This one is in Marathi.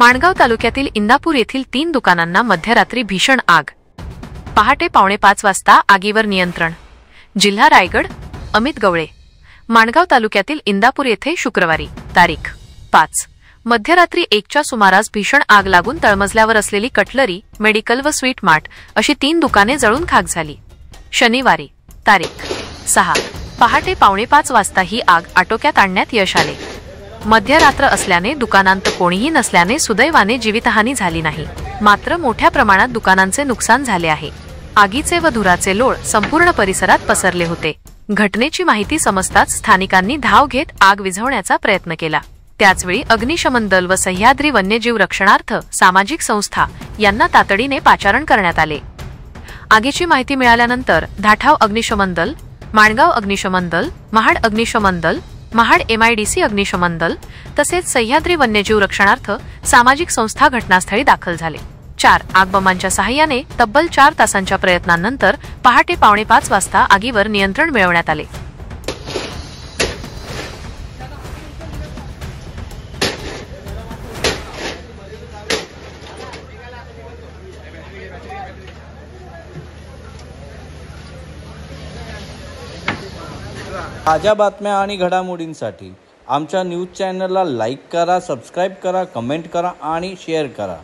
माणगाव तालुक्यातील इंदापूर येथील 3 दुकानांना मध्यरात्री भीषण आग। पहाटे 4:45 वाजता आगीवर नियंत्रण। जिल्हा रायगड। अमित गवळे। माणगाव तालुक्यातील इंदापूर येथे शुक्रवारी तारीख 5 मध्यरात्री 1च्या सुमारास भीषण आग लागून तळमजल्यावर असलेली कटलरी, मेडिकल व स्वीट मार्ट अशी 3 दुकाने जळून खाक झाली। शनिवारी तारीख 6 पहाटे 4:45 वाजता ही आग आटोक्यात आणण्यात यश आले। मध्यरात्र असल्याने दुकानांत कोणीही नसल्याने सुदैवाने जीवितहानी झाली नाही, मात्र मोठ्या प्रमाणात दुकानांचे नुकसान झाले आहे। आगीचे व धुराचे लोळ संपूर्ण परिसरात पसरले होते। घटनेची माहिती समजताच स्थानिकांनी धाव घेत आग विझवण्याचा प्रयत्न केला। त्याचवेळी अग्निशमन दल व सह्याद्री वन्यजीव रक्षणार्थ सामाजिक संस्था यांना तातडीने पाचारण करण्यात आले। आगीची माहिती मिळाल्यानंतर धाठाव अग्निशमन दल, माणगाव अग्निशमन दल, महाड अग्निशमन दल, महाड MIDC अग्निशमन दल तसेच सह्याद्री वन्यजीव रक्षणार्थ सामाजिक संस्था घटनास्थळी दाखल झाले। 4 आगबंबांच्या सहाय्याने तब्बल 4 तासांच्या प्रयत्नांनंतर पहाटे 4:45 वाजता आगीवर नियंत्रण मिळवण्यात आले। ताज्या बातम्या आणि घडामोडींसाठी आमच्या न्यूज चॅनलला लाईक करा, सबस्क्राईब करा, कमेंट करा आणि शेअर करा।